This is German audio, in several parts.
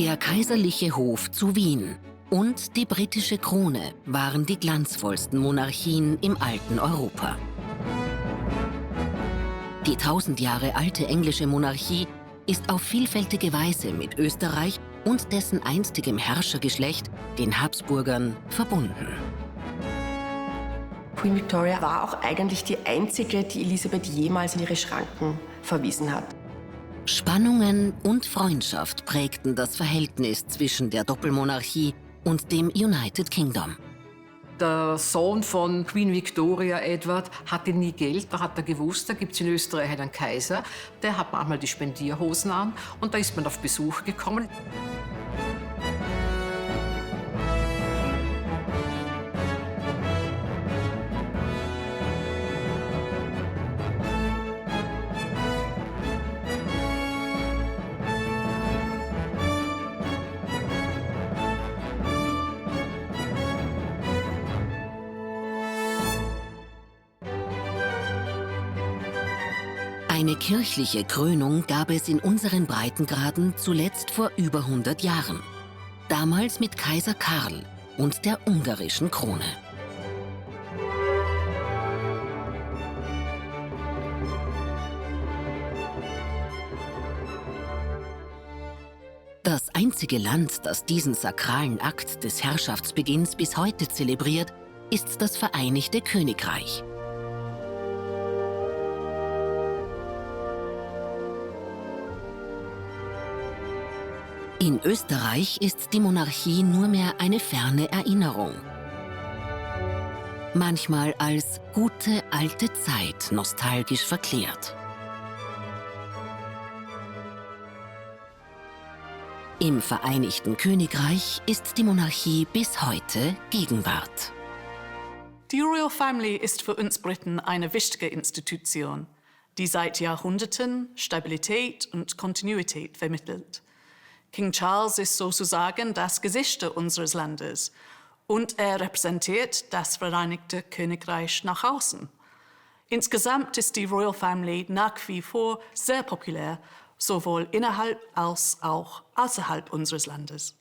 Der kaiserliche Hof zu Wien und die britische Krone waren die glanzvollsten Monarchien im alten Europa. Die 1000 Jahre alte englische Monarchie ist auf vielfältige Weise mit Österreich und dessen einstigem Herrschergeschlecht, den Habsburgern, verbunden. Queen Victoria war auch eigentlich die einzige, die Elisabeth jemals in ihre Schranken verwiesen hat. Spannungen und Freundschaft prägten das Verhältnis zwischen der Doppelmonarchie und dem United Kingdom. Der Sohn von Queen Victoria, Edward, hatte nie Geld. Da hat er gewusst, da gibt es in Österreich einen Kaiser. Der hat manchmal die Spendierhosen an und da ist man auf Besuch gekommen. Eine kirchliche Krönung gab es in unseren Breitengraden zuletzt vor über 100 Jahren. Damals mit Kaiser Karl und der ungarischen Krone. Das einzige Land, das diesen sakralen Akt des Herrschaftsbeginns bis heute zelebriert, ist das Vereinigte Königreich. In Österreich ist die Monarchie nur mehr eine ferne Erinnerung. Manchmal als gute alte Zeit nostalgisch verklärt. Im Vereinigten Königreich ist die Monarchie bis heute Gegenwart. Die Royal Family ist für uns Briten eine wichtige Institution, die seit Jahrhunderten Stabilität und Kontinuität vermittelt. King Charles ist sozusagen das Gesicht unseres Landes und er repräsentiert das Vereinigte Königreich nach außen. Insgesamt ist die Royal Family nach wie vor sehr populär, sowohl innerhalb als auch außerhalb unseres Landes.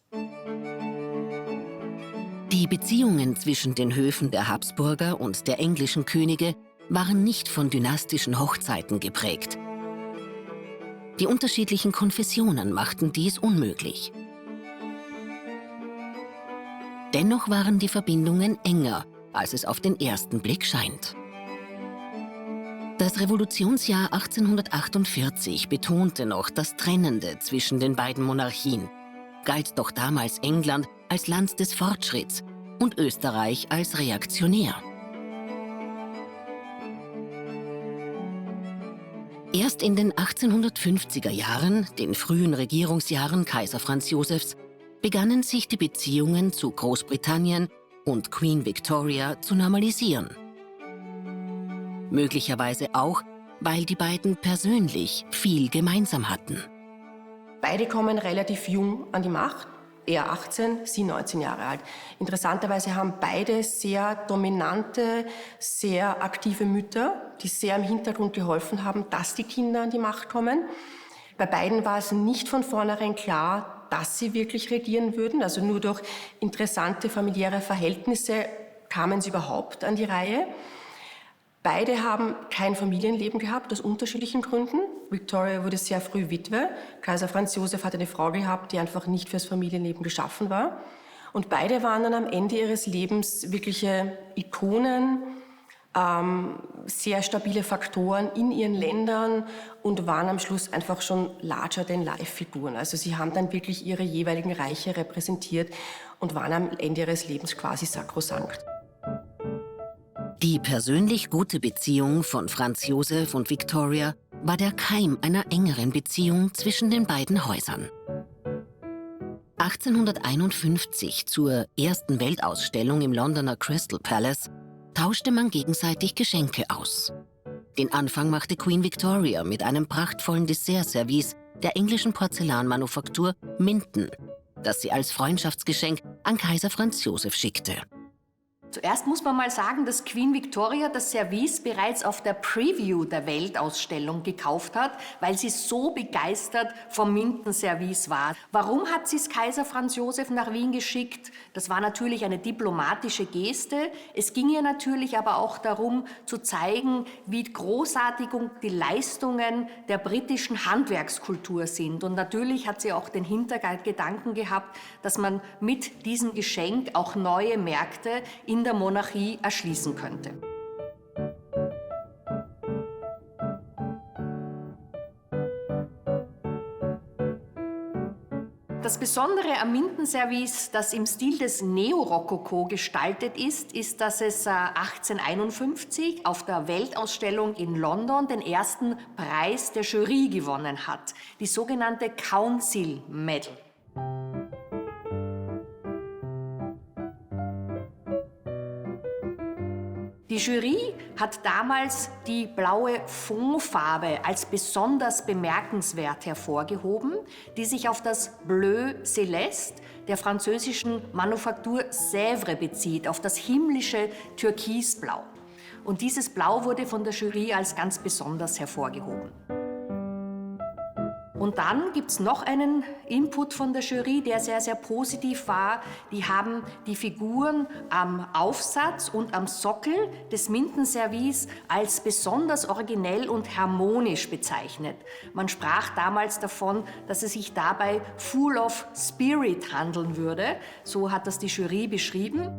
Die Beziehungen zwischen den Höfen der Habsburger und der englischen Könige waren nicht von dynastischen Hochzeiten geprägt. Die unterschiedlichen Konfessionen machten dies unmöglich. Dennoch waren die Verbindungen enger, als es auf den ersten Blick scheint. Das Revolutionsjahr 1848 betonte noch das Trennende zwischen den beiden Monarchien, galt doch damals England als Land des Fortschritts und Österreich als reaktionär. Erst in den 1850er Jahren, den frühen Regierungsjahren Kaiser Franz Josefs, begannen sich die Beziehungen zu Großbritannien und Queen Victoria zu normalisieren. Möglicherweise auch, weil die beiden persönlich viel gemeinsam hatten. Beide kommen relativ jung an die Macht. Er 18, sie 19 Jahre alt. Interessanterweise haben beide sehr dominante, sehr aktive Mütter, die sehr im Hintergrund geholfen haben, dass die Kinder an die Macht kommen. Bei beiden war es nicht von vornherein klar, dass sie wirklich regieren würden. Also nur durch interessante familiäre Verhältnisse kamen sie überhaupt an die Reihe. Beide haben kein Familienleben gehabt, aus unterschiedlichen Gründen. Victoria wurde sehr früh Witwe. Kaiser Franz Josef hat eine Frau gehabt, die einfach nicht fürs Familienleben geschaffen war. Und beide waren dann am Ende ihres Lebens wirkliche Ikonen, sehr stabile Faktoren in ihren Ländern und waren am Schluss einfach schon larger-than-life-Figuren. Also sie haben dann wirklich ihre jeweiligen Reiche repräsentiert und waren am Ende ihres Lebens quasi sakrosankt. Die persönlich gute Beziehung von Franz Josef und Victoria war der Keim einer engeren Beziehung zwischen den beiden Häusern. 1851 zur ersten Weltausstellung im Londoner Crystal Palace tauschte man gegenseitig Geschenke aus. Den Anfang machte Queen Victoria mit einem prachtvollen Dessertservice der englischen Porzellanmanufaktur Minton, das sie als Freundschaftsgeschenk an Kaiser Franz Josef schickte. Zuerst muss man mal sagen, dass Queen Victoria das Service bereits auf der Preview der Weltausstellung gekauft hat, weil sie so begeistert vom Minden-Service war. Warum hat sie es Kaiser Franz Josef nach Wien geschickt? Das war natürlich eine diplomatische Geste. Es ging ihr natürlich aber auch darum, zu zeigen, wie großartig die Leistungen der britischen Handwerkskultur sind. Und natürlich hat sie auch den Hintergedanken gehabt, dass man mit diesem Geschenk auch neue Märkte in der Monarchie erschließen könnte. Das Besondere am Minden-Service, das im Stil des Neorokoko gestaltet ist, ist, dass es 1851 auf der Weltausstellung in London den ersten Preis der Jury gewonnen hat, die sogenannte Council Medal. Die Jury hat damals die blaue Fondfarbe als besonders bemerkenswert hervorgehoben, die sich auf das Bleu Céleste der französischen Manufaktur Sèvres bezieht, auf das himmlische Türkisblau. Und dieses Blau wurde von der Jury als ganz besonders hervorgehoben. Und dann gibt es noch einen Input von der Jury, der sehr, sehr positiv war. Die haben die Figuren am Aufsatz und am Sockel des Minden-Service als besonders originell und harmonisch bezeichnet. Man sprach damals davon, dass es sich dabei full of spirit handeln würde. So hat das die Jury beschrieben.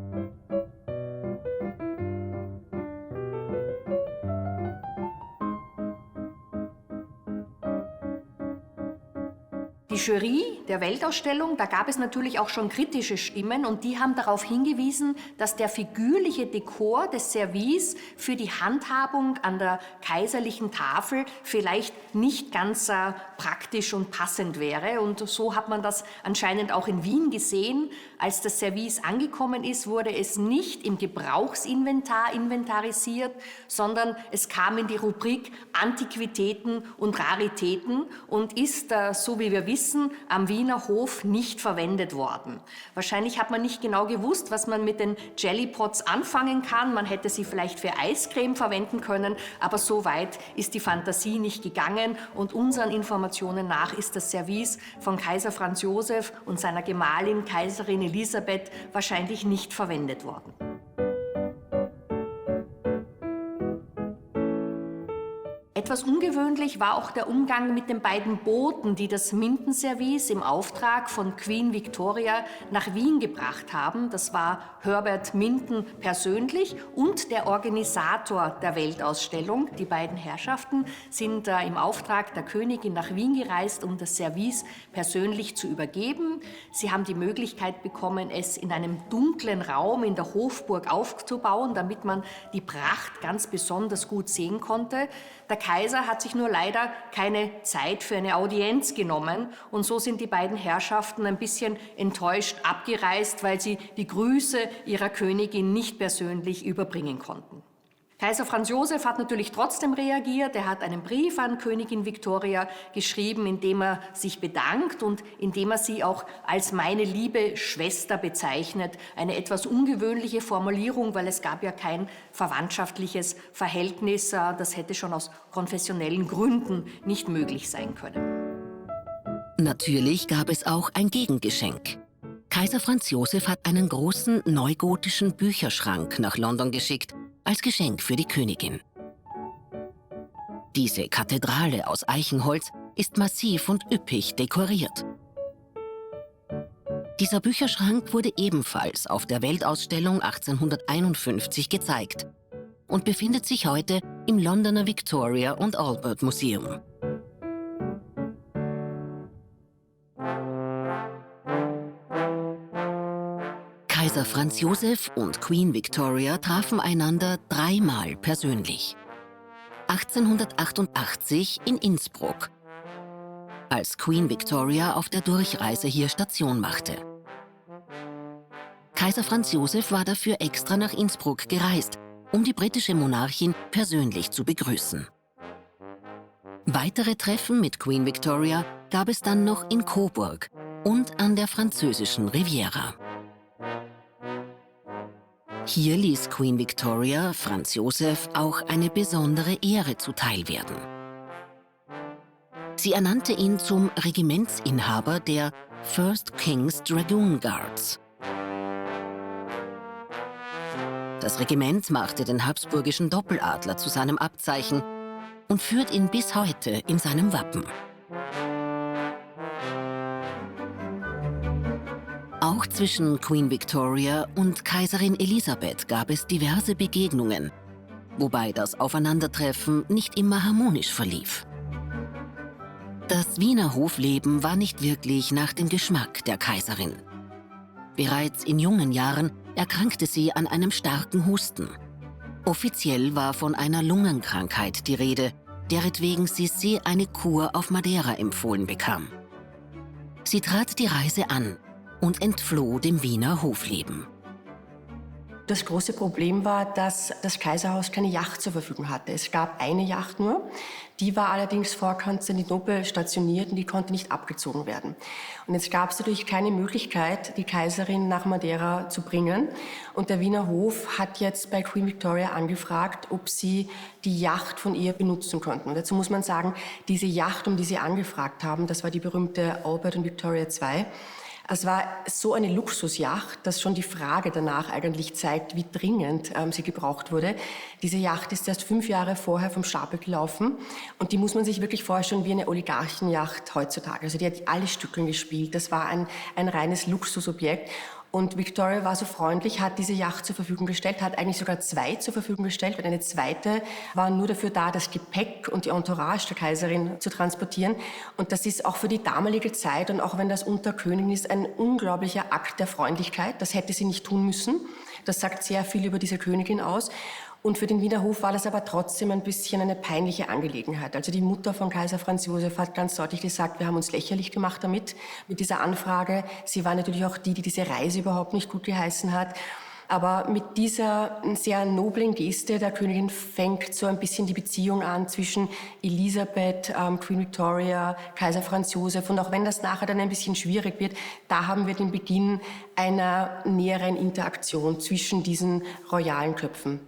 Die Jury der Weltausstellung, da gab es natürlich auch schon kritische Stimmen und die haben darauf hingewiesen, dass der figürliche Dekor des Service für die Handhabung an der kaiserlichen Tafel vielleicht nicht ganz praktisch und passend wäre. Und so hat man das anscheinend auch in Wien gesehen. Als das Service angekommen ist, wurde es nicht im Gebrauchsinventar inventarisiert, sondern es kam in die Rubrik Antiquitäten und Raritäten und ist, so wie wir wissen, am Wiener Hof nicht verwendet worden. Wahrscheinlich hat man nicht genau gewusst, was man mit den Jellypots anfangen kann. Man hätte sie vielleicht für Eiscreme verwenden können, aber so weit ist die Fantasie nicht gegangen. Und unseren Informationen nach ist das Service von Kaiser Franz Josef und seiner Gemahlin Kaiserin Elisabeth wahrscheinlich nicht verwendet worden. Etwas ungewöhnlich war auch der Umgang mit den beiden Booten, die das Minden-Service im Auftrag von Queen Victoria nach Wien gebracht haben. Das war Herbert Minden persönlich und der Organisator der Weltausstellung. Die beiden Herrschaften sind im Auftrag der Königin nach Wien gereist, um das Service persönlich zu übergeben. Sie haben die Möglichkeit bekommen, es in einem dunklen Raum in der Hofburg aufzubauen, damit man die Pracht ganz besonders gut sehen konnte. Der Kaiser hat sich nur leider keine Zeit für eine Audienz genommen und so sind die beiden Herrschaften ein bisschen enttäuscht abgereist, weil sie die Grüße ihrer Königin nicht persönlich überbringen konnten. Kaiser Franz Josef hat natürlich trotzdem reagiert. Er hat einen Brief an Königin Victoria geschrieben, in dem er sich bedankt und in dem er sie auch als meine liebe Schwester bezeichnet. Eine etwas ungewöhnliche Formulierung, weil es gab ja kein verwandtschaftliches Verhältnis. Das hätte schon aus konfessionellen Gründen nicht möglich sein können. Natürlich gab es auch ein Gegengeschenk. Kaiser Franz Josef hat einen großen neugotischen Bücherschrank nach London geschickt, als Geschenk für die Königin. Diese Kathedrale aus Eichenholz ist massiv und üppig dekoriert. Dieser Bücherschrank wurde ebenfalls auf der Weltausstellung 1851 gezeigt und befindet sich heute im Londoner Victoria and Albert Museum. Kaiser Franz Josef und Queen Victoria trafen einander dreimal persönlich. 1888 in Innsbruck, als Queen Victoria auf der Durchreise hier Station machte. Kaiser Franz Josef war dafür extra nach Innsbruck gereist, um die britische Monarchin persönlich zu begrüßen. Weitere Treffen mit Queen Victoria gab es dann noch in Coburg und an der französischen Riviera. Hier ließ Queen Victoria Franz Josef auch eine besondere Ehre zuteil werden. Sie ernannte ihn zum Regimentsinhaber der First King's Dragoon Guards. Das Regiment machte den habsburgischen Doppeladler zu seinem Abzeichen und führt ihn bis heute in seinem Wappen. Auch zwischen Queen Victoria und Kaiserin Elisabeth gab es diverse Begegnungen, wobei das Aufeinandertreffen nicht immer harmonisch verlief. Das Wiener Hofleben war nicht wirklich nach dem Geschmack der Kaiserin. Bereits in jungen Jahren erkrankte sie an einem starken Husten. Offiziell war von einer Lungenkrankheit die Rede, deretwegen Sissi eine Kur auf Madeira empfohlen bekam. Sie trat die Reise an und entfloh dem Wiener Hofleben. Das große Problem war, dass das Kaiserhaus keine Yacht zur Verfügung hatte. Es gab eine Yacht nur, die war allerdings vor Konstantinopel stationiert und die konnte nicht abgezogen werden. Und jetzt gab es natürlich keine Möglichkeit, die Kaiserin nach Madeira zu bringen. Und der Wiener Hof hat jetzt bei Queen Victoria angefragt, ob sie die Yacht von ihr benutzen konnten. Und dazu muss man sagen, diese Yacht, um die sie angefragt haben, das war die berühmte Albert und Victoria II. Es war so eine Luxusjacht, dass schon die Frage danach eigentlich zeigt, wie dringend sie gebraucht wurde. Diese Yacht ist erst 5 Jahre vorher vom Stapel gelaufen und die muss man sich wirklich vorstellen wie eine Oligarchenjacht heutzutage. Also die hat alle Stückeln gespielt. Das war ein reines Luxusobjekt. Und Victoria war so freundlich, hat diese Yacht zur Verfügung gestellt, hat eigentlich sogar 2 zur Verfügung gestellt, weil eine zweite war nur dafür da, das Gepäck und die Entourage der Kaiserin zu transportieren. Und das ist auch für die damalige Zeit und auch wenn das unter Königen ist, ein unglaublicher Akt der Freundlichkeit. Das hätte sie nicht tun müssen. Das sagt sehr viel über diese Königin aus. Und für den Wiener Hof war das aber trotzdem ein bisschen eine peinliche Angelegenheit. Also die Mutter von Kaiser Franz Josef hat ganz deutlich gesagt, wir haben uns lächerlich gemacht mit dieser Anfrage. Sie war natürlich auch die diese Reise überhaupt nicht gut geheißen hat. Aber mit dieser sehr noblen Geste der Königin fängt so ein bisschen die Beziehung an zwischen Elisabeth, Queen Victoria, Kaiser Franz Josef. Und auch wenn das nachher dann ein bisschen schwierig wird, da haben wir den Beginn einer näheren Interaktion zwischen diesen royalen Köpfen.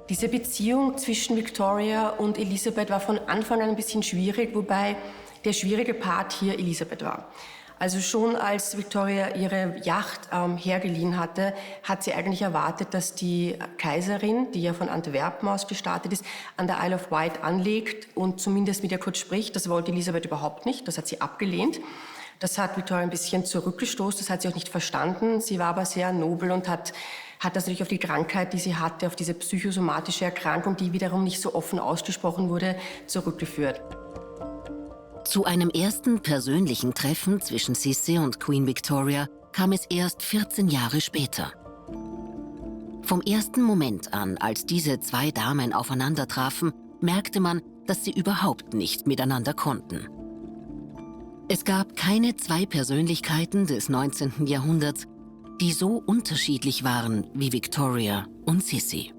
Diese Beziehung zwischen Victoria und Elisabeth war von Anfang an ein bisschen schwierig, wobei der schwierige Part hier Elisabeth war. Also schon als Victoria ihre Yacht hergeliehen hatte, hat sie eigentlich erwartet, dass die Kaiserin, die ja von Antwerpen aus gestartet ist, an der Isle of Wight anlegt und zumindest mit ihr kurz spricht. Das wollte Elisabeth überhaupt nicht, das hat sie abgelehnt. Das hat Victoria ein bisschen zurückgestoßen, das hat sie auch nicht verstanden. Sie war aber sehr nobel und hat das natürlich auf die Krankheit, die sie hatte, auf diese psychosomatische Erkrankung, die wiederum nicht so offen ausgesprochen wurde, zurückgeführt. Zu einem ersten persönlichen Treffen zwischen Sissi und Queen Victoria kam es erst 14 Jahre später. Vom ersten Moment an, als diese 2 Damen aufeinander trafen, merkte man, dass sie überhaupt nicht miteinander konnten. Es gab keine 2 Persönlichkeiten des 19. Jahrhunderts, die so unterschiedlich waren wie Victoria und Sissi.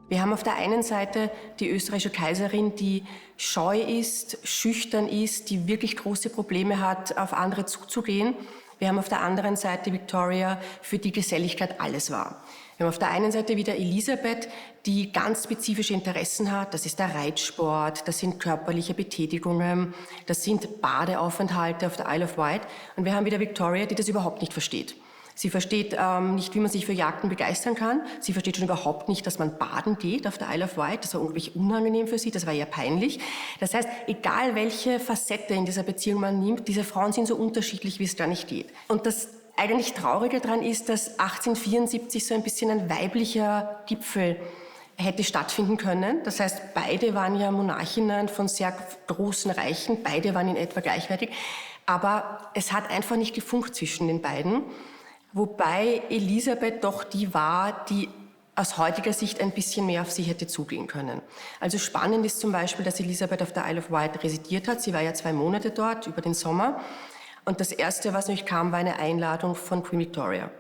Wir haben auf der einen Seite die österreichische Kaiserin, die scheu ist, schüchtern ist, die wirklich große Probleme hat, auf andere zuzugehen. Wir haben auf der anderen Seite Victoria, für die Geselligkeit alles war. Wir haben auf der einen Seite wieder Elisabeth, die ganz spezifische Interessen hat. Das ist der Reitsport, das sind körperliche Betätigungen, das sind Badeaufenthalte auf der Isle of Wight. Und wir haben wieder Victoria, die das überhaupt nicht versteht. Sie versteht nicht, wie man sich für Jagden begeistern kann. Sie versteht schon überhaupt nicht, dass man baden geht auf der Isle of Wight. Das war unglaublich unangenehm für sie, das war ihr peinlich. Das heißt, egal welche Facette in dieser Beziehung man nimmt, diese Frauen sind so unterschiedlich, wie es gar nicht geht. Und das eigentlich Traurige daran ist, dass 1874 so ein bisschen ein weiblicher Gipfel hätte stattfinden können. Das heißt, beide waren ja Monarchinnen von sehr großen Reichen, beide waren in etwa gleichwertig. Aber es hat einfach nicht gefunkt zwischen den beiden. Wobei Elisabeth doch die war, die aus heutiger Sicht ein bisschen mehr auf sie hätte zugehen können. Also spannend ist zum Beispiel, dass Elisabeth auf der Isle of Wight residiert hat. Sie war ja 2 Monate dort über den Sommer. Und das Erste, was nämlich kam, war eine Einladung von Queen Victoria.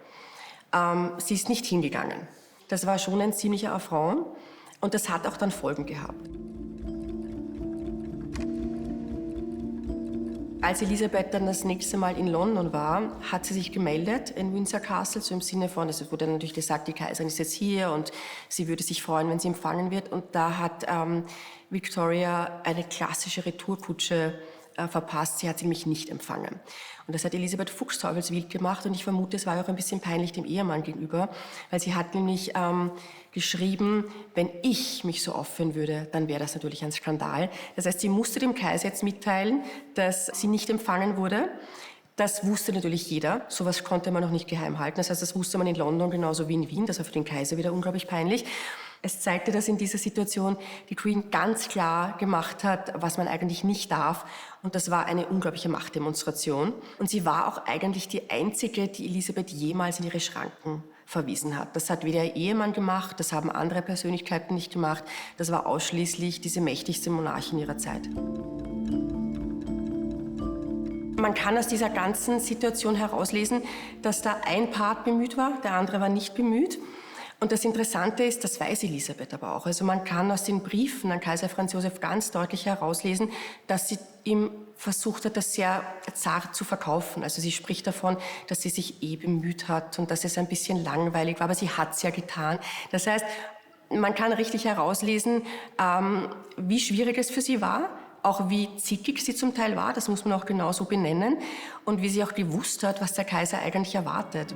Sie ist nicht hingegangen. Das war schon ein ziemlicher Affront und das hat auch dann Folgen gehabt. Als Elisabeth dann das nächste Mal in London war, hat sie sich gemeldet in Windsor Castle, so im Sinne von, es wurde natürlich gesagt, die Kaiserin ist jetzt hier und sie würde sich freuen, wenn sie empfangen wird. Und da hat Victoria eine klassische Retourkutsche verpasst. Sie hat sie nämlich nicht empfangen. Und das hat Elisabeth fuchsteufelswild gemacht und ich vermute, es war auch ein bisschen peinlich dem Ehemann gegenüber, weil sie hat nämlich geschrieben, wenn ich mich so aufführen würde, dann wäre das natürlich ein Skandal. Das heißt, sie musste dem Kaiser jetzt mitteilen, dass sie nicht empfangen wurde. Das wusste natürlich jeder. Sowas konnte man noch nicht geheim halten. Das heißt, das wusste man in London genauso wie in Wien. Das war für den Kaiser wieder unglaublich peinlich. Es zeigte, dass in dieser Situation die Queen ganz klar gemacht hat, was man eigentlich nicht darf. Und das war eine unglaubliche Machtdemonstration. Und sie war auch eigentlich die einzige, die Elisabeth jemals in ihre Schranken verwiesen hat. Das hat weder ihr Ehemann gemacht, das haben andere Persönlichkeiten nicht gemacht. Das war ausschließlich diese mächtigste Monarchin ihrer Zeit. Man kann aus dieser ganzen Situation herauslesen, dass da ein Part bemüht war, der andere war nicht bemüht. Und das Interessante ist, das weiß Elisabeth aber auch. Also man kann aus den Briefen an Kaiser Franz Josef ganz deutlich herauslesen, dass sie ihm versucht hat, das sehr zart zu verkaufen. Also sie spricht davon, dass sie sich bemüht hat und dass es ein bisschen langweilig war, aber sie hat es ja getan. Das heißt, man kann richtig herauslesen, wie schwierig es für sie war, auch wie zickig sie zum Teil war, das muss man auch genauso benennen, und wie sie auch gewusst hat, was der Kaiser eigentlich erwartet.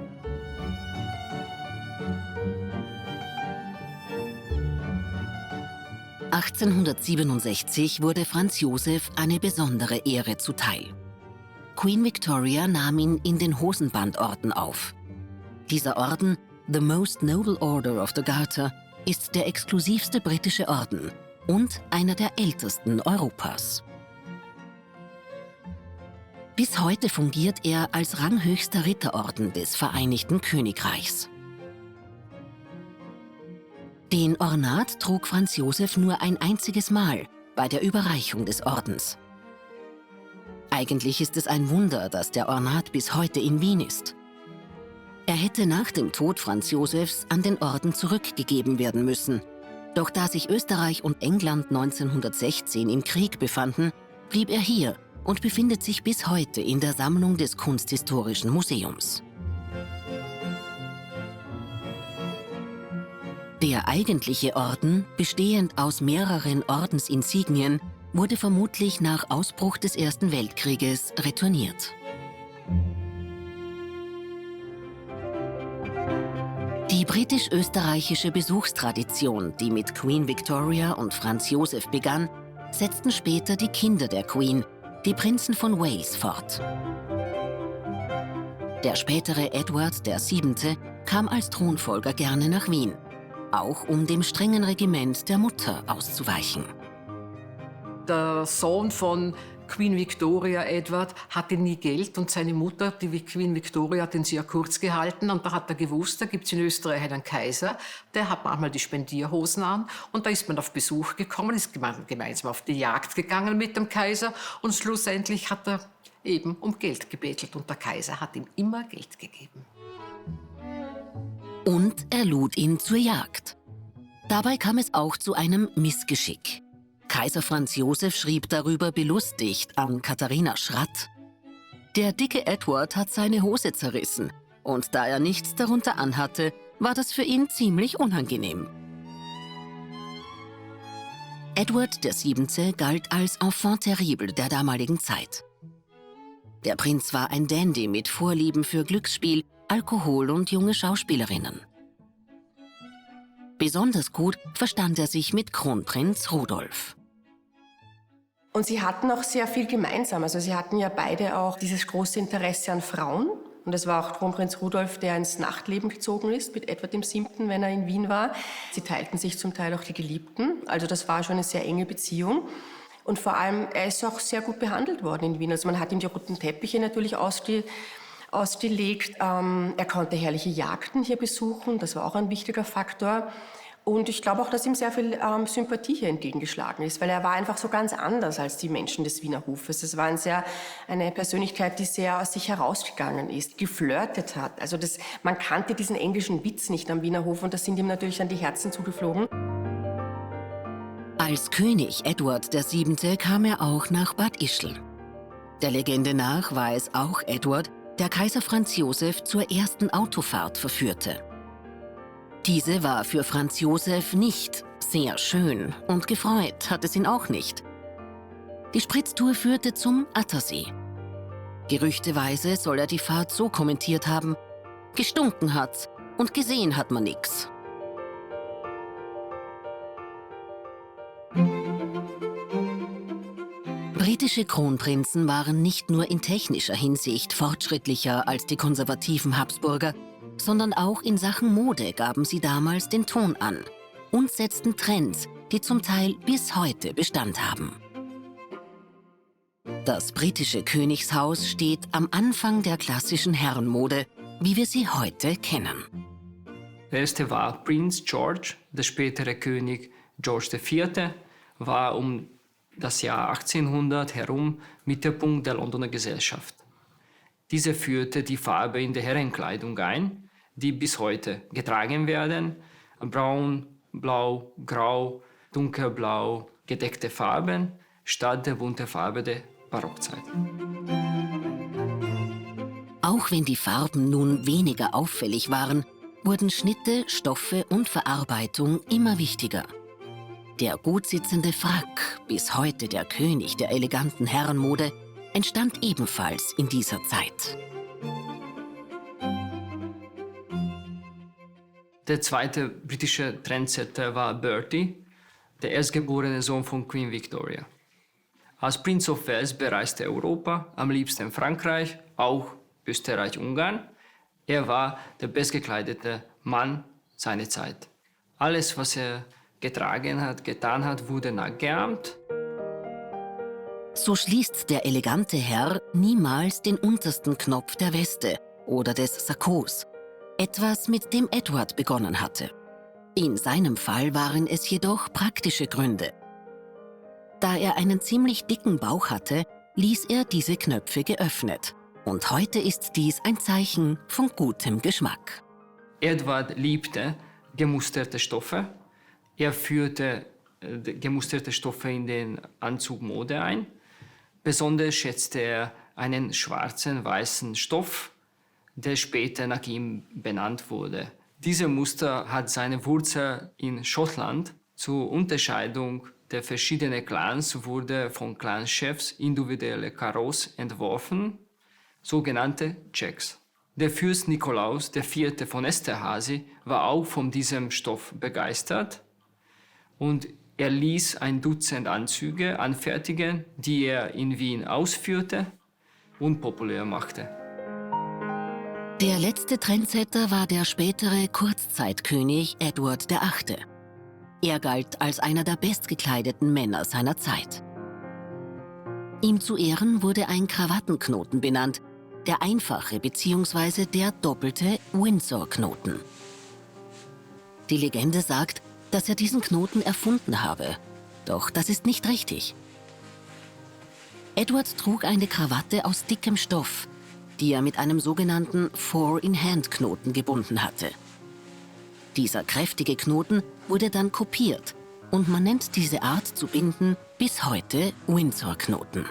(1867) wurde Franz Josef eine besondere Ehre zuteil. Queen Victoria nahm ihn in den Hosenbandorden auf. Dieser Orden, The Most Noble Order of the Garter, ist der exklusivste britische Orden und einer der ältesten Europas. Bis heute fungiert er als ranghöchster Ritterorden des Vereinigten Königreichs. Den Ornat trug Franz Josef nur ein einziges Mal bei der Überreichung des Ordens. Eigentlich ist es ein Wunder, dass der Ornat bis heute in Wien ist. Er hätte nach dem Tod Franz Josefs an den Orden zurückgegeben werden müssen. Doch da sich Österreich und England 1916 im Krieg befanden, blieb er hier und befindet sich bis heute in der Sammlung des Kunsthistorischen Museums. Der eigentliche Orden, bestehend aus mehreren Ordensinsignien, wurde vermutlich nach Ausbruch des Ersten Weltkrieges retourniert. Die britisch-österreichische Besuchstradition, die mit Queen Victoria und Franz Josef begann, setzten später die Kinder der Queen, die Prinzen von Wales, fort. Der spätere Edward VII. Kam als Thronfolger gerne nach Wien, auch um dem strengen Regiment der Mutter auszuweichen. Der Sohn von Queen Victoria, Edward, hatte nie Geld und seine Mutter, die Queen Victoria, hat ihn sehr kurz gehalten und da hat er gewusst, da gibt es in Österreich einen Kaiser, der hat manchmal die Spendierhosen an und da ist man auf Besuch gekommen, ist gemeinsam auf die Jagd gegangen mit dem Kaiser und schlussendlich hat er eben um Geld gebettelt und der Kaiser hat ihm immer Geld gegeben. Und er lud ihn zur Jagd. Dabei kam es auch zu einem Missgeschick. Kaiser Franz Josef schrieb darüber belustigt an Katharina Schratt: Der dicke Edward hat seine Hose zerrissen und da er nichts darunter anhatte, war das für ihn ziemlich unangenehm. Edward VII. Galt als Enfant terrible der damaligen Zeit. Der Prinz war ein Dandy mit Vorlieben für Glücksspiel, Alkohol und junge Schauspielerinnen. Besonders gut verstand er sich mit Kronprinz Rudolf. Und sie hatten auch sehr viel gemeinsam. Also sie hatten ja beide auch dieses große Interesse an Frauen. Und es war auch Kronprinz Rudolf, der ins Nachtleben gezogen ist mit Edward VII., wenn er in Wien war. Sie teilten sich zum Teil auch die Geliebten. Also das war schon eine sehr enge Beziehung. Und vor allem, er ist auch sehr gut behandelt worden in Wien. Also man hat ihm die roten Teppiche natürlich ausgelegt. Er konnte herrliche Jagden hier besuchen. Das war auch ein wichtiger Faktor. Und ich glaube auch, dass ihm sehr viel Sympathie hier entgegengeschlagen ist, weil er war einfach so ganz anders als die Menschen des Wiener Hofes. Es war eine Persönlichkeit, die sehr aus sich herausgegangen ist, geflirtet hat. Also man kannte diesen englischen Witz nicht am Wiener Hof und da sind ihm natürlich dann die Herzen zugeflogen. Als König Edward VII. Kam er auch nach Bad Ischl. Der Legende nach war es auch Edward, der Kaiser Franz Josef zur ersten Autofahrt verführte. Diese war für Franz Josef nicht sehr schön und gefreut hat es ihn auch nicht. Die Spritztour führte zum Attersee. Gerüchteweise soll er die Fahrt so kommentiert haben: gestunken hat's und gesehen hat man nix. Britische Kronprinzen waren nicht nur in technischer Hinsicht fortschrittlicher als die konservativen Habsburger, sondern auch in Sachen Mode gaben sie damals den Ton an und setzten Trends, die zum Teil bis heute Bestand haben. Das britische Königshaus steht am Anfang der klassischen Herrenmode, wie wir sie heute kennen. Der erste war Prinz George, der spätere König George IV. War um das Jahr 1800 herum Mittelpunkt der Londoner Gesellschaft. Diese führte die Farbe in der Herrenkleidung ein, die bis heute getragen werden: braun, blau, grau, dunkelblau, gedeckte Farben statt der bunten Farbe der Barockzeit. Auch wenn die Farben nun weniger auffällig waren, wurden Schnitte, Stoffe und Verarbeitung immer wichtiger. Der gut sitzende Frack, bis heute der König der eleganten Herrenmode, entstand ebenfalls in dieser Zeit. Der zweite britische Trendsetter war Bertie, der erstgeborene Sohn von Queen Victoria. Als Prince of Wales bereiste er Europa, am liebsten Frankreich, auch Österreich-Ungarn. Er war der bestgekleidete Mann seiner Zeit. Alles, was er getragen hat, getan hat, wurde nachgeahmt. So schließt der elegante Herr niemals den untersten Knopf der Weste oder des Sakkos, etwas, mit dem Edward begonnen hatte. In seinem Fall waren es jedoch praktische Gründe. Da er einen ziemlich dicken Bauch hatte, ließ er diese Knöpfe geöffnet. Und heute ist dies ein Zeichen von gutem Geschmack. Edward liebte gemusterte Stoffe. Er führte gemusterte Stoffe in den Anzugmode ein. Besonders schätzte er einen schwarzen, weißen Stoff, der später nach ihm benannt wurde. Dieses Muster hat seine Wurzel in Schottland. Zur Unterscheidung der verschiedenen Clans wurde von Clanchefs individuelle Karos entworfen, sogenannte Checks. Der Fürst Nikolaus IV. Von Esterházy war auch von diesem Stoff begeistert und er ließ ein Dutzend Anzüge anfertigen, die er in Wien ausführte und populär machte. Der letzte Trendsetter war der spätere Kurzzeitkönig Edward VIII. Er galt als einer der bestgekleideten Männer seiner Zeit. Ihm zu Ehren wurde ein Krawattenknoten benannt, der einfache bzw. der doppelte Windsor-Knoten. Die Legende sagt, dass er diesen Knoten erfunden habe, doch das ist nicht richtig. Edward trug eine Krawatte aus dickem Stoff, die er mit einem sogenannten Four-in-Hand-Knoten gebunden hatte. Dieser kräftige Knoten wurde dann kopiert und man nennt diese Art zu binden bis heute Windsor-Knoten.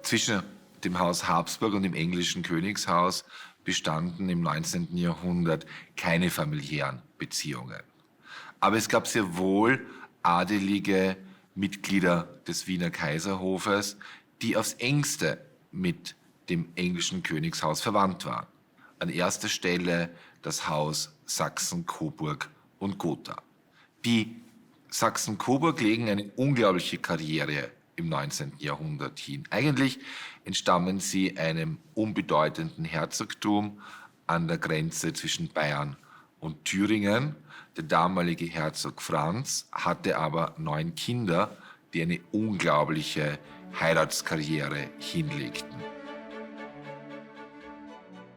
Zwischen dem Haus Habsburg und dem englischen Königshaus bestanden im 19. Jahrhundert keine familiären Beziehungen. Aber es gab sehr wohl adelige Mitglieder des Wiener Kaiserhofes, die aufs engste mit dem englischen Königshaus verwandt waren. An erster Stelle das Haus Sachsen-Coburg und Gotha. Die Sachsen-Coburg legen eine unglaubliche Karriere im 19. Jahrhundert hin. Eigentlich entstammen sie einem unbedeutenden Herzogtum an der Grenze zwischen Bayern und Thüringen. Der damalige Herzog Franz hatte aber 9 Kinder, die eine unglaubliche Heiratskarriere hinlegten.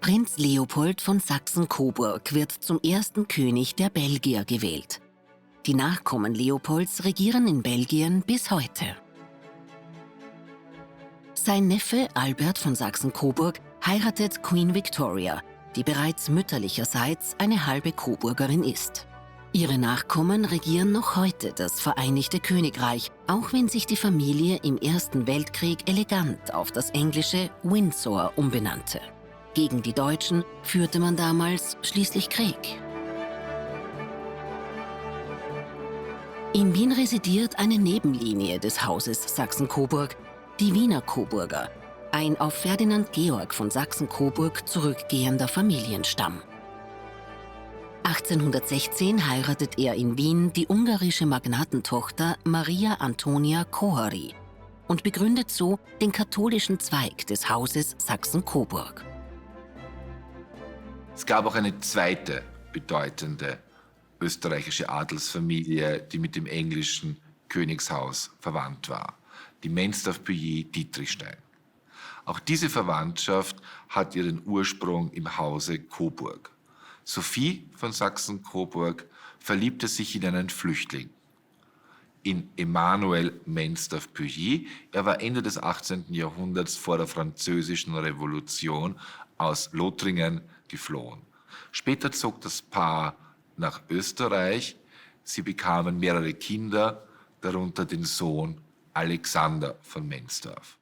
Prinz Leopold von Sachsen-Coburg wird zum ersten König der Belgier gewählt. Die Nachkommen Leopolds regieren in Belgien bis heute. Sein Neffe Albert von Sachsen-Coburg heiratet Queen Victoria, die bereits mütterlicherseits eine halbe Coburgerin ist. Ihre Nachkommen regieren noch heute das Vereinigte Königreich, auch wenn sich die Familie im Ersten Weltkrieg elegant auf das englische Windsor umbenannte. Gegen die Deutschen führte man damals schließlich Krieg. In Wien residiert eine Nebenlinie des Hauses Sachsen-Coburg, die Wiener Coburger, ein auf Ferdinand Georg von Sachsen-Coburg zurückgehender Familienstamm. 1816 heiratet er in Wien die ungarische Magnatentochter Maria Antonia Kohori und begründet so den katholischen Zweig des Hauses Sachsen-Coburg. Es gab auch eine zweite bedeutende österreichische Adelsfamilie, die mit dem englischen Königshaus verwandt war, die Menstorff-Puyi-Dietrichstein. Auch diese Verwandtschaft hat ihren Ursprung im Hause Coburg. Sophie von Sachsen-Coburg verliebte sich in einen Flüchtling, in Emanuel Menstorff-Puyi. Er war Ende des 18. Jahrhunderts vor der Französischen Revolution aus Lothringen geflohen. Später zog das Paar nach Österreich. Sie bekamen mehrere Kinder, darunter den Sohn Alexander von Menstorff.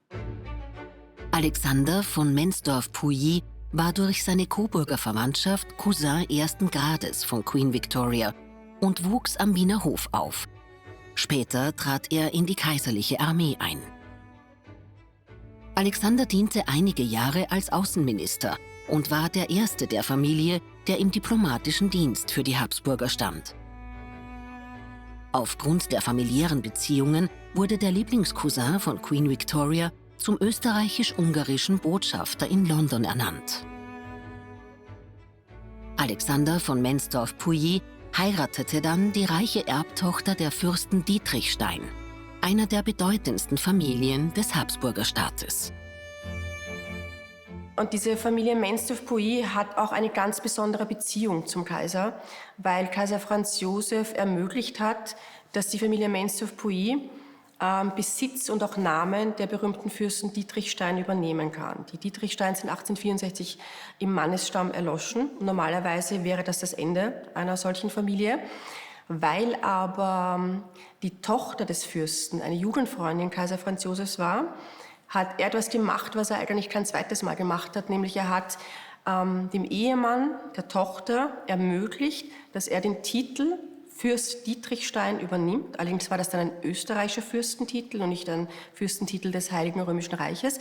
Alexander von Menstorff-Puyi war durch seine Coburger Verwandtschaft Cousin ersten Grades von Queen Victoria und wuchs am Wiener Hof auf. Später trat er in die kaiserliche Armee ein. Alexander diente einige Jahre als Außenminister und war der erste der Familie, der im diplomatischen Dienst für die Habsburger stand. Aufgrund der familiären Beziehungen wurde der Lieblingscousin von Queen Victoria zum österreichisch-ungarischen Botschafter in London ernannt. Alexander von Menstorff-Puyi heiratete dann die reiche Erbtochter der Fürsten Dietrichstein, einer der bedeutendsten Familien des Habsburger Staates. Und diese Familie Menstorff-Puyi hat auch eine ganz besondere Beziehung zum Kaiser, weil Kaiser Franz Josef ermöglicht hat, dass die Familie Menstorff-Puyi Besitz und auch Namen der berühmten Fürsten Dietrichstein übernehmen kann. Die Dietrichstein sind 1864 im Mannesstamm erloschen. Normalerweise wäre das Ende einer solchen Familie. Weil aber die Tochter des Fürsten eine Jugendfreundin Kaiser Franz Josefs war, hat er etwas gemacht, was er eigentlich kein zweites Mal gemacht hat, nämlich er hat dem Ehemann der Tochter ermöglicht, dass er den Titel Fürst Dietrichstein übernimmt. Allerdings war das dann ein österreichischer Fürstentitel und nicht ein Fürstentitel des Heiligen Römischen Reiches.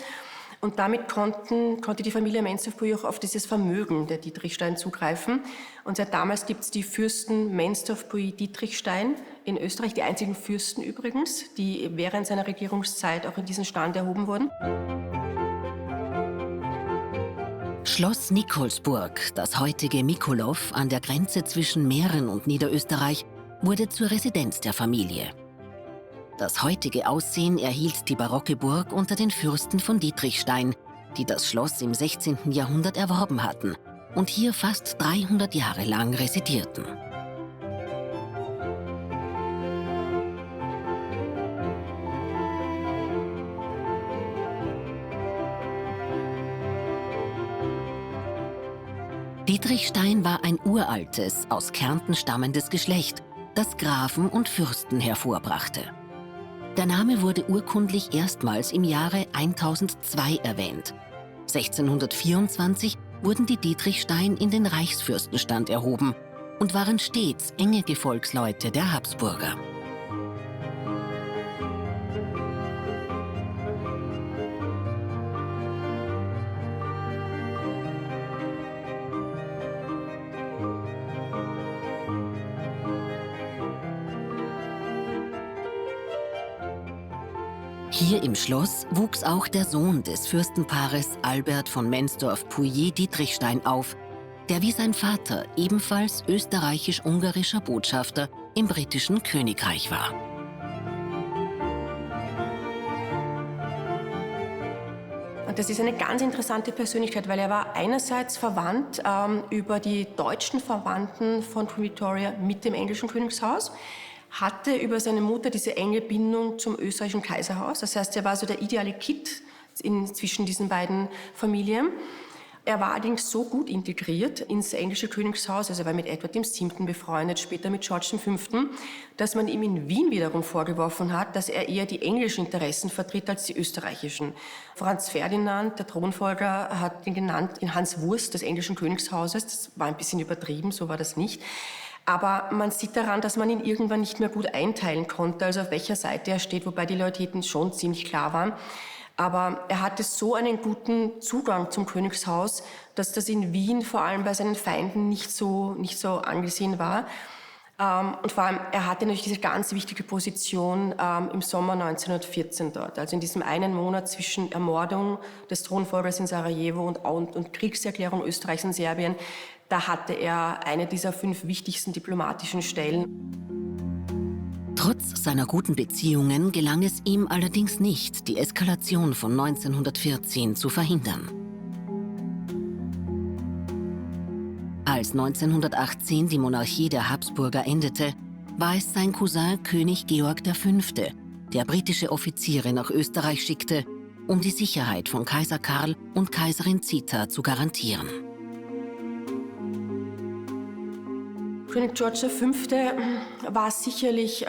Und damit konnte die Familie Menstorff-Puyi auch auf dieses Vermögen der Dietrichstein zugreifen. Und seit damals gibt es die Fürsten Menstorff-Puyi-Dietrichstein in Österreich, die einzigen Fürsten übrigens, die während seiner Regierungszeit auch in diesen Stand erhoben wurden. Schloss Nikolsburg, das heutige Mikulow an der Grenze zwischen Mähren und Niederösterreich, wurde zur Residenz der Familie. Das heutige Aussehen erhielt die barocke Burg unter den Fürsten von Dietrichstein, die das Schloss im 16. Jahrhundert erworben hatten und hier fast 300 Jahre lang residierten. Dietrichstein war ein uraltes, aus Kärnten stammendes Geschlecht, das Grafen und Fürsten hervorbrachte. Der Name wurde urkundlich erstmals im Jahre 1002 erwähnt. 1624 wurden die Dietrichstein in den Reichsfürstenstand erhoben und waren stets enge Gefolgsleute der Habsburger. Hier im Schloss wuchs auch der Sohn des Fürstenpaares Albert von Menstorff-Puyi-Dietrichstein auf, der wie sein Vater ebenfalls österreichisch-ungarischer Botschafter im britischen Königreich war. Und das ist eine ganz interessante Persönlichkeit, weil er war einerseits verwandt über die deutschen Verwandten von Queen Victoria mit dem englischen Königshaus, hatte über seine Mutter diese enge Bindung zum österreichischen Kaiserhaus. Das heißt, er war so der ideale Kitt zwischen diesen beiden Familien. Er war allerdings so gut integriert ins englische Königshaus, also er war mit Edward VII. Befreundet, später mit George V., dass man ihm in Wien wiederum vorgeworfen hat, dass er eher die englischen Interessen vertritt als die österreichischen. Franz Ferdinand, der Thronfolger, hat ihn genannt den Hans Wurst des englischen Königshauses. Das war ein bisschen übertrieben, so war das nicht. Aber man sieht daran, dass man ihn irgendwann nicht mehr gut einteilen konnte, also auf welcher Seite er steht, wobei die Loyalitäten schon ziemlich klar waren. Aber er hatte so einen guten Zugang zum Königshaus, dass das in Wien vor allem bei seinen Feinden nicht so angesehen war. Und vor allem, er hatte natürlich diese ganz wichtige Position im Sommer 1914 dort. Also in diesem einen Monat zwischen Ermordung des Thronfolgers in Sarajevo und Kriegserklärung Österreichs und Serbien, da hatte er eine dieser 5 wichtigsten diplomatischen Stellen. Trotz seiner guten Beziehungen gelang es ihm allerdings nicht, die Eskalation von 1914 zu verhindern. Als 1918 die Monarchie der Habsburger endete, war es sein Cousin König Georg V., der britische Offiziere nach Österreich schickte, um die Sicherheit von Kaiser Karl und Kaiserin Zita zu garantieren. König George V. war sicherlich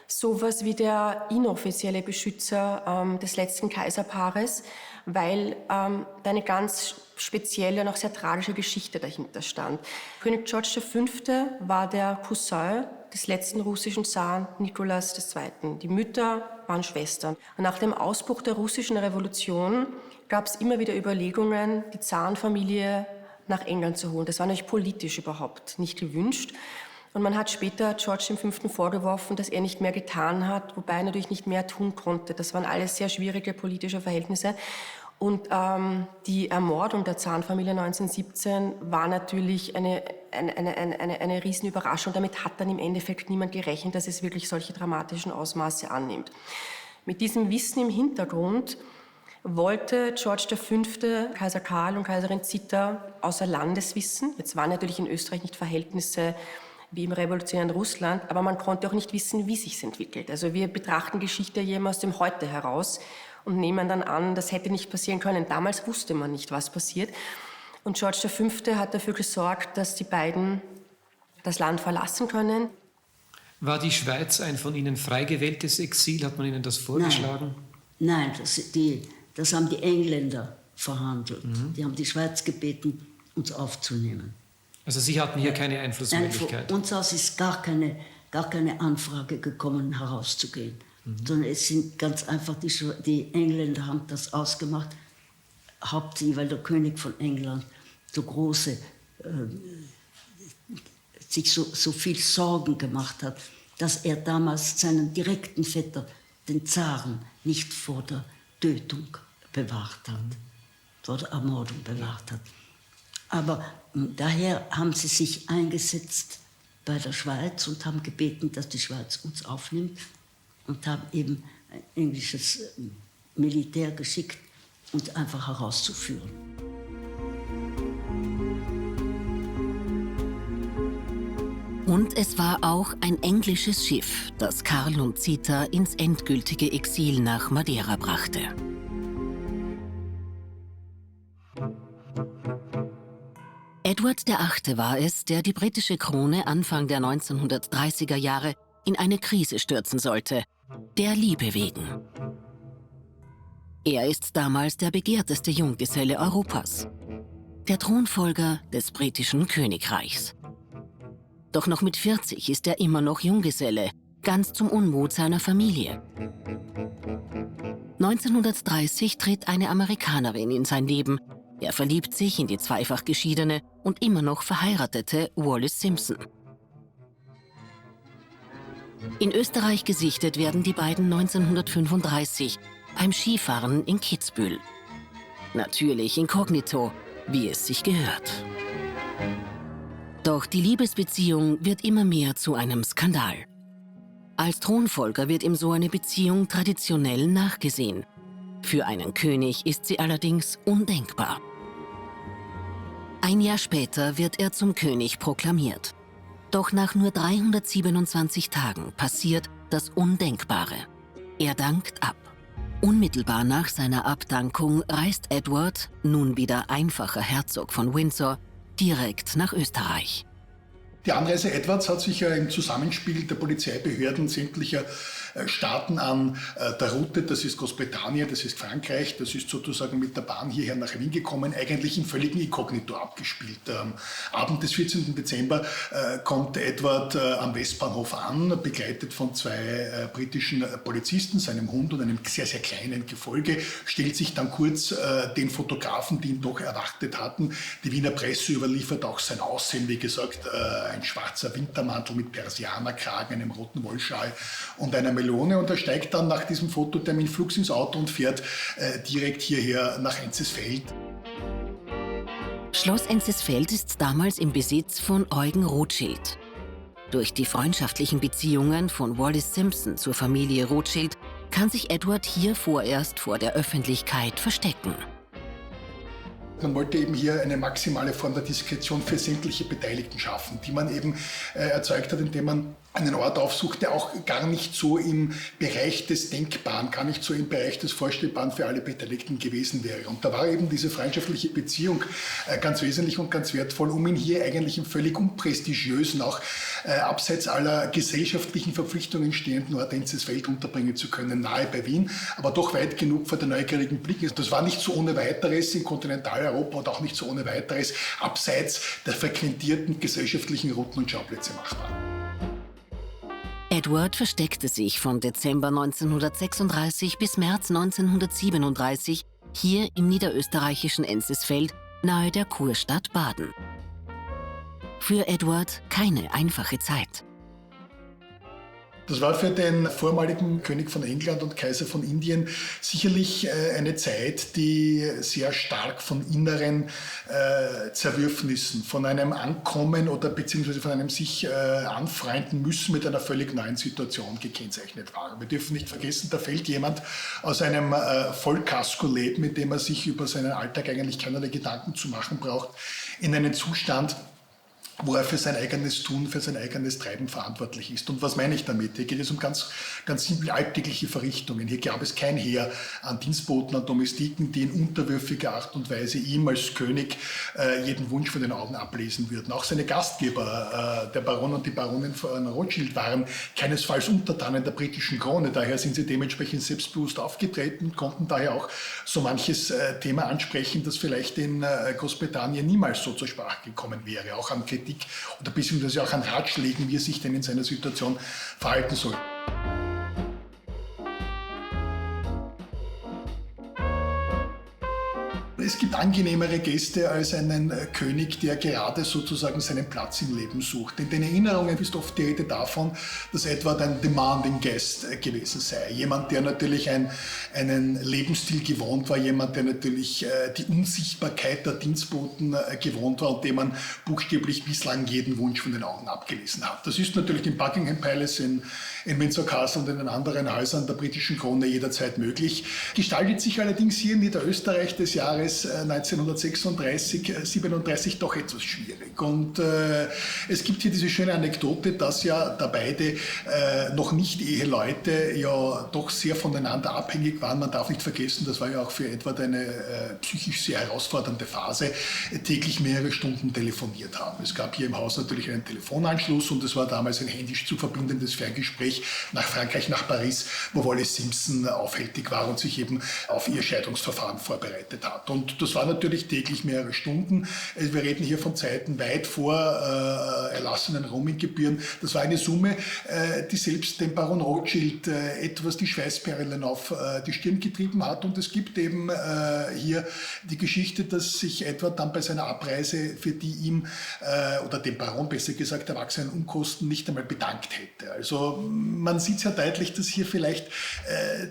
sowas wie der inoffizielle Beschützer des letzten Kaiserpaares, weil da eine ganz spezielle und auch sehr tragische Geschichte dahinter stand. König George V. war der Cousin des letzten russischen Zaren Nikolaus II. Die Mütter waren Schwestern. Und nach dem Ausbruch der russischen Revolution gab es immer wieder Überlegungen, die Zarenfamilie nach England zu holen. Das war natürlich politisch überhaupt nicht gewünscht. Und man hat später George V. vorgeworfen, dass er nicht mehr getan hat, wobei er natürlich nicht mehr tun konnte. Das waren alles sehr schwierige politische Verhältnisse. Und die Ermordung der Zarenfamilie 1917 war natürlich eine Riesenüberraschung. Damit hat dann im Endeffekt niemand gerechnet, dass es wirklich solche dramatischen Ausmaße annimmt. Mit diesem Wissen im Hintergrund wollte George V. Kaiser Karl und Kaiserin Zita außer Landes wissen. Jetzt waren natürlich in Österreich nicht Verhältnisse wie im revolutionären Russland, aber man konnte auch nicht wissen, wie sich entwickelt. Also wir betrachten Geschichte ja immer aus dem Heute heraus und nehmen dann an, das hätte nicht passieren können. Damals wusste man nicht, was passiert. Und George V. hat dafür gesorgt, dass die beiden das Land verlassen können. War die Schweiz ein von Ihnen frei gewähltes Exil? Hat man Ihnen das vorgeschlagen? Nein, das haben die Engländer verhandelt. Die haben die Schweiz gebeten, uns aufzunehmen. Also Sie hatten hier keine Einflussmöglichkeit? Nein, von uns aus ist gar keine Anfrage gekommen, herauszugehen. Sondern es sind ganz einfach, die Engländer haben das ausgemacht, hauptsächlich weil der König von England so große, sich so viel Sorgen gemacht hat, dass er damals seinen direkten Vetter, den Zaren, nicht vor der Tötung bewahrt hat, vor der Ermordung bewahrt hat. Aber daher haben sie sich eingesetzt bei der Schweiz und haben gebeten, dass die Schweiz uns aufnimmt und haben eben ein englisches Militär geschickt, uns einfach herauszuführen. Und es war auch ein englisches Schiff, das Karl und Zita ins endgültige Exil nach Madeira brachte. Edward VIII. War es, der die britische Krone Anfang der 1930er Jahre in eine Krise stürzen sollte, der Liebe wegen. Er ist damals der begehrteste Junggeselle Europas, der Thronfolger des britischen Königreichs. Doch noch mit 40 ist er immer noch Junggeselle, ganz zum Unmut seiner Familie. 1930 tritt eine Amerikanerin in sein Leben. Er verliebt sich in die zweifach geschiedene und immer noch verheiratete Wallis Simpson. In Österreich gesichtet werden die beiden 1935 beim Skifahren in Kitzbühel. Natürlich inkognito, wie es sich gehört. Doch die Liebesbeziehung wird immer mehr zu einem Skandal. Als Thronfolger wird ihm so eine Beziehung traditionell nachgesehen. Für einen König ist sie allerdings undenkbar. Ein Jahr später wird er zum König proklamiert. Doch nach nur 327 Tagen passiert das Undenkbare. Er dankt ab. Unmittelbar nach seiner Abdankung reist Edward, nun wieder einfacher Herzog von Windsor, direkt nach Österreich. Die Anreise Edwards hat sich ja im Zusammenspiel der Polizeibehörden sämtlicher Staaten an der Route, das ist Großbritannien, das ist Frankreich, das ist sozusagen mit der Bahn hierher nach Wien gekommen, eigentlich im völligen Inkognito abgespielt. Am Abend des 14. Dezember kommt Edward am Westbahnhof an, begleitet von 2 britischen Polizisten, seinem Hund und einem sehr, sehr kleinen Gefolge, stellt sich dann kurz den Fotografen, die ihn doch erwartet hatten. Die Wiener Presse überliefert auch sein Aussehen, wie gesagt, ein schwarzer Wintermantel mit Persianerkragen, einem roten Wollschal und einer Melone. Und er steigt dann nach diesem Fototermin flugs ins Auto und fährt direkt hierher nach Enzesfeld. Schloss Enzesfeld ist damals im Besitz von Eugen Rothschild. Durch die freundschaftlichen Beziehungen von Wallis Simpson zur Familie Rothschild kann sich Edward hier vorerst vor der Öffentlichkeit verstecken. Man wollte eben hier eine maximale Form der Diskretion für sämtliche Beteiligten schaffen, die man eben erzeugt hat, indem man einen Ort aufsucht, der auch gar nicht so im Bereich des Denkbaren, gar nicht so im Bereich des Vorstellbaren für alle Beteiligten gewesen wäre. Und da war eben diese freundschaftliche Beziehung ganz wesentlich und ganz wertvoll, um ihn hier eigentlich im völlig unprestigiösen, auch abseits aller gesellschaftlichen Verpflichtungen stehenden Ort Enzesfeld unterbringen zu können, nahe bei Wien, aber doch weit genug vor den neugierigen Blicken. Das war nicht so ohne weiteres in Kontinentaleuropa und auch nicht so ohne weiteres abseits der frequentierten gesellschaftlichen Routen und Schauplätze machbar. Edward versteckte sich von Dezember 1936 bis März 1937 hier im niederösterreichischen Enzesfeld nahe der Kurstadt Baden. Für Edward keine einfache Zeit. Das war für den vormaligen König von England und Kaiser von Indien sicherlich eine Zeit, die sehr stark von inneren Zerwürfnissen, von einem Ankommen oder beziehungsweise von einem sich anfreunden müssen mit einer völlig neuen Situation gekennzeichnet war. Wir dürfen nicht vergessen, da fällt jemand aus einem Vollkasko-Leben, mit dem er sich über seinen Alltag eigentlich keinerlei Gedanken zu machen braucht, in einen Zustand, wo er für sein eigenes Tun, für sein eigenes Treiben verantwortlich ist. Und was meine ich damit? Hier geht es um ganz simple alltägliche Verrichtungen. Hier gab es kein Heer an Dienstboten, an Domestiken, die in unterwürfiger Art und Weise ihm als König jeden Wunsch von den Augen ablesen würden. Auch seine Gastgeber, der Baron und die Baronin von Rothschild, waren keinesfalls Untertanen der britischen Krone. Daher sind sie dementsprechend selbstbewusst aufgetreten und konnten daher auch so manches Thema ansprechen, das vielleicht in Großbritannien niemals so zur Sprache gekommen wäre. Auch an Kritik oder beziehungsweise auch an Ratschlägen, wie er sich denn in seiner Situation verhalten soll. Es gibt angenehmere Gäste als einen König, der gerade sozusagen seinen Platz im Leben sucht. In den Erinnerungen ist oft die Rede davon, dass Edward ein demanding Guest gewesen sei. Jemand, der natürlich einen Lebensstil gewohnt war, jemand, der natürlich die Unsichtbarkeit der Dienstboten gewohnt war und dem man buchstäblich bislang jeden Wunsch von den Augen abgelesen hat. Das ist natürlich im Buckingham Palace, in Windsor Castle und in den anderen Häusern der britischen Krone jederzeit möglich. Gestaltet sich allerdings hier in Niederösterreich des Jahres 1936, 37 doch etwas schwierig. Und es gibt hier diese schöne Anekdote, dass ja da beide noch nicht Eheleute ja doch sehr voneinander abhängig waren. Man darf nicht vergessen, das war ja auch für Edward eine psychisch sehr herausfordernde Phase, täglich mehrere Stunden telefoniert haben. Es gab hier im Haus natürlich einen Telefonanschluss und es war damals ein händisch zu verbindendes Fernggespräch nach Frankreich, nach Paris, wo Wallis Simpson aufhältig war und sich eben auf ihr Scheidungsverfahren vorbereitet hat. Und das war natürlich täglich mehrere Stunden. Wir reden hier von Zeiten weit vor erlassenen Roaminggebühren. Das war eine Summe, die selbst dem Baron Rothschild etwas die Schweißperlen auf die Stirn getrieben hat. Und es gibt eben hier die Geschichte, dass sich Edward dann bei seiner Abreise für die ihm, oder dem Baron besser gesagt, erwachsenen Unkosten nicht einmal bedankt hätte. Also man sieht sehr deutlich, dass hier vielleicht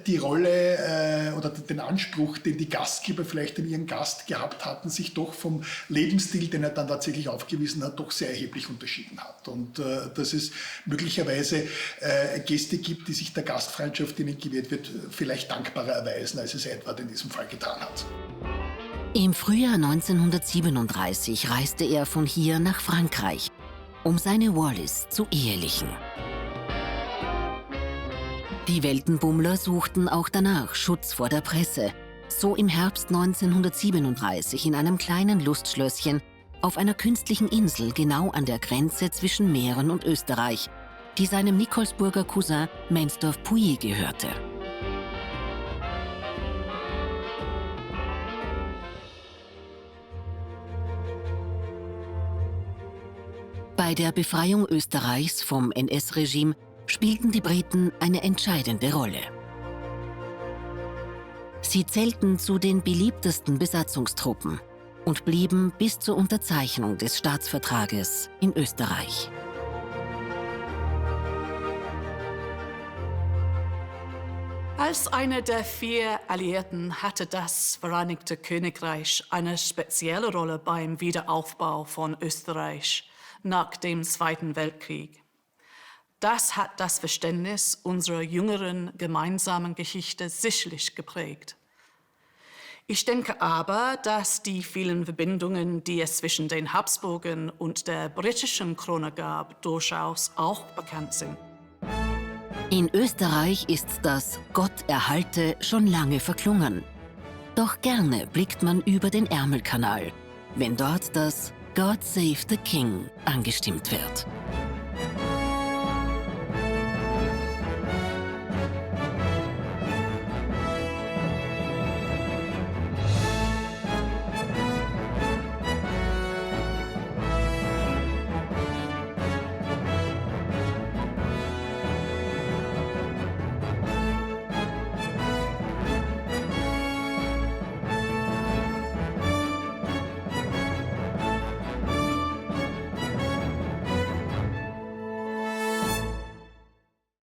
die Rolle oder den Anspruch, den die Gastgeber vielleicht in ihren Gast gehabt hatten, sich doch vom Lebensstil, den er dann tatsächlich aufgewiesen hat, doch sehr erheblich unterschieden hat. Und dass es möglicherweise Gäste gibt, die sich der Gastfreundschaft, die ihnen gewährt wird, vielleicht dankbarer erweisen, als es Edward in diesem Fall getan hat. Im Frühjahr 1937 reiste er von hier nach Frankreich, um seine Wallis zu ehelichen. Die Weltenbummler suchten auch danach Schutz vor der Presse. So im Herbst 1937 in einem kleinen Lustschlösschen auf einer künstlichen Insel genau an der Grenze zwischen Mähren und Österreich, die seinem Nikolsburger Cousin Mensdorf-Pouilly gehörte. Bei der Befreiung Österreichs vom NS-Regime spielten die Briten eine entscheidende Rolle. Sie zählten zu den beliebtesten Besatzungstruppen und blieben bis zur Unterzeichnung des Staatsvertrages in Österreich. Als eine der 4 Alliierten hatte das Vereinigte Königreich eine spezielle Rolle beim Wiederaufbau von Österreich nach dem Zweiten Weltkrieg. Das hat das Verständnis unserer jüngeren gemeinsamen Geschichte sicherlich geprägt. Ich denke aber, dass die vielen Verbindungen, die es zwischen den Habsburgern und der britischen Krone gab, durchaus auch bekannt sind. In Österreich ist das Gott erhalte schon lange verklungen. Doch gerne blickt man über den Ärmelkanal, wenn dort das God Save the King angestimmt wird.